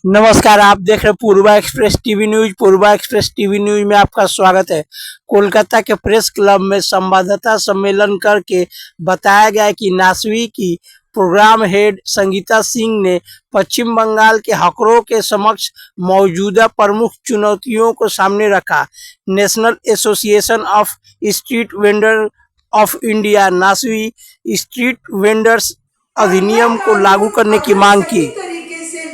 नमस्कार, आप देख रहे हैं पूर्वा एक्सप्रेस टीवी न्यूज। पूर्वा एक्सप्रेस टीवी न्यूज में आपका स्वागत है। कोलकाता के प्रेस क्लब में संवाददाता सम्मेलन करके बताया गया कि नासवी की प्रोग्राम हेड संगीता सिंह ने पश्चिम बंगाल के हकरों के समक्ष मौजूदा प्रमुख चुनौतियों को सामने रखा। National association of street vendor of India NASVI street vendors अधिनियम को लागू करने की मांग की।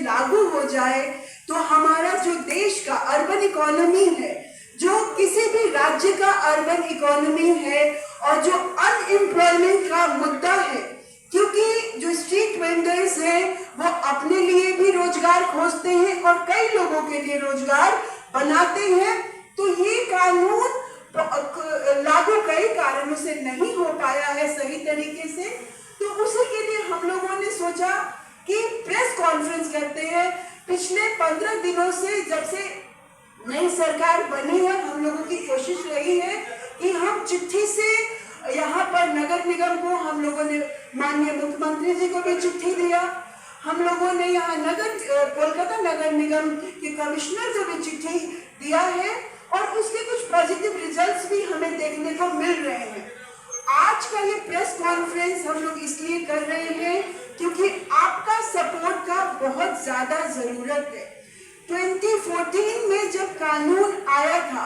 लागू हो जाए तो हमारा जो देश का अर्बन इकोनॉमी है, जो किसी भी राज्य का अर्बन इकोनॉमी है और जो अनएम्प्लॉयमेंट का मुद्दा है, क्योंकि जो स्ट्रीट वेंडर्स हैं वो अपने लिए भी रोजगार खोजते हैं और कई लोगों के लिए रोजगार बनाते हैं। तो ये कानून लागू कई कारणों से नहीं हो पाया है सही तरीके से, तो उसी के लिए हम लोगों ने सोचा कि प्रेस कॉन्फ्रेंस करते हैं। पिछले 15 दिनों से जब से नई सरकार बनी है, हम लोगों की कोशिश रही है कि हम चिट्ठी से यहाँ पर नगर निगम को, हम लोगों ने माननीय मुख्यमंत्री जी को भी चिट्ठी दिया, हम लोगों ने यहाँ कोलकाता नगर निगम के कमिश्नर को भी चिट्ठी दिया है और उसके कुछ पॉजिटिव रिजल्ट्स भी हमें देखने को मिल रहे हैं। आज का ये प्रेस कॉन्फ्रेंस हम लोग इसलिए कर रहे हैं क्योंकि आपका सपोर्ट का बहुत ज्यादा जरूरत है। 2014 में जब कानून आया था,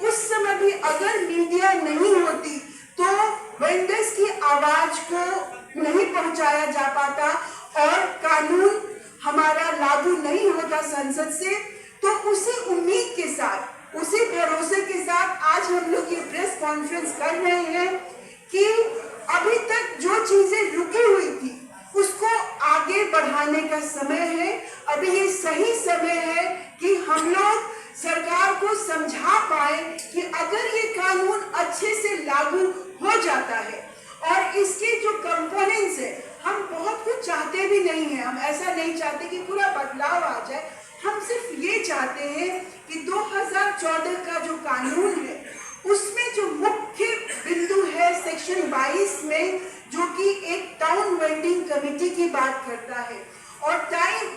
उस समय भी अगर मीडिया नहीं होती तो वेंडर्स की आवाज को नहीं पहुंचाया जा पाता और कानून हमारा लागू नहीं होता संसद से। तो उसी उम्मीद के साथ, उसी भरोसे के साथ आज हम लोग ये प्रेस कॉन्फ्रेंस कर रहे हैं कि अभी तक जो चीजें रुकी हुई थी उसको आगे बढ़ाने का समय है। अभी ये सही समय है कि हम लोग सरकार को समझा पाए कि अगर ये कानून अच्छे से लागू हो जाता है और इसके जो कंपोनेंट्स है, हम बहुत कुछ चाहते भी नहीं है, हम ऐसा नहीं चाहते कि पूरा बदलाव आ जाए, हम सिर्फ ये चाहते हैं कि 2014 का जो कानून है उसमें जो मुख्य बिंदु है सेक्शन 22 में, जो कि एक टाउन वेंडिंग कमेटी की बात करता है। और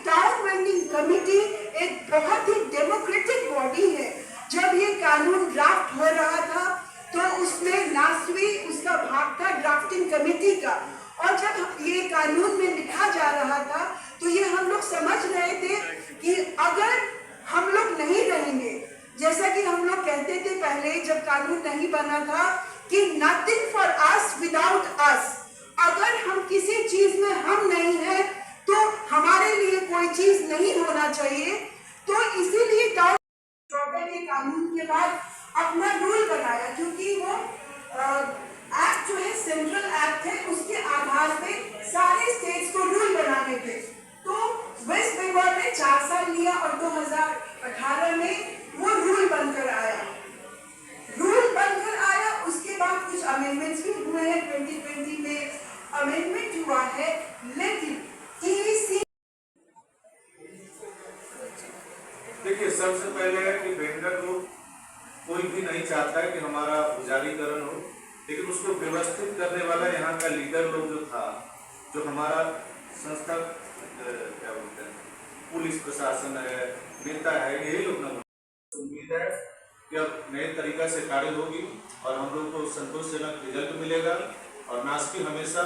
टाउन वेंडिंग कमेटी एक बहुत ही डेमोक्रेटिक बॉडी है। जब ये कानून ड्राफ्ट हो रहा था तो उसमें नासवी उसका भाग था ड्राफ्टिंग कमेटी का, और जब ये कानून में लिखा जा रहा था तो ये हम लोग समझ रहे थे कि अगर हम लोग नहीं रहेंगे, जैसा कि हम लोग कहते थे पहले जब कानून नहीं बना था कि नथिंग फॉर अस विदाउट अस, अगर हम किसी चीज में हम नहीं है तो हमारे लिए कोई चीज नहीं होना चाहिए। तो इसीलिए टाउन के कानून के बाद अपना रूल बनाया, क्योंकि वो एक्ट जो है सेंट्रल एक्ट है, उसके आधार पे सारे स्टेट्स को रूल बनाने थे। तो वेस्ट बंगाल ने 4 साल लिया और 2018 में वो रूल बनकर आया। उसके बाद कुछ अमेंडमेंट्स भी हुए हैं, 2020 में अमेंडमेंट हुआ है, लेकिन देखिए, सबसे पहले है कि वेंडर को कोई भी नहीं चाहता है कि हमारा उजारीकरण हो, लेकिन उसको व्यवस्थित करने वाला यहाँ का लीडर लोग जो था, जो हमारा संस्था क्या बोलते हैं, पुलिस प्रशासन है, नेता है, यही लोग ना। उम्मीद है कि अब नए तरीका से कार्य होगी और हम लोग को संतोषजनक रिजल्ट मिलेगा। और नासवी हमेशा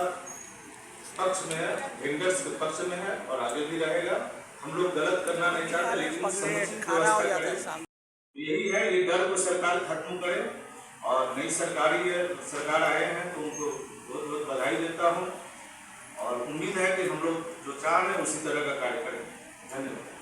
पक्ष में है, वेंडर्स के पक्ष में है और आगे भी रहेगा। हम लोग गलत करना नहीं चाहते, लेकिन समुचित व्यवस्था करें। यही है, ये डर को सरकार खत्म करे और नई सरकार आए हैं तो उनको बहुत बहुत बधाई देता हूँ और उम्मीद है कि हम लोग जो चाह रहे हैं उसी तरह का कार्य करें। धन्यवाद।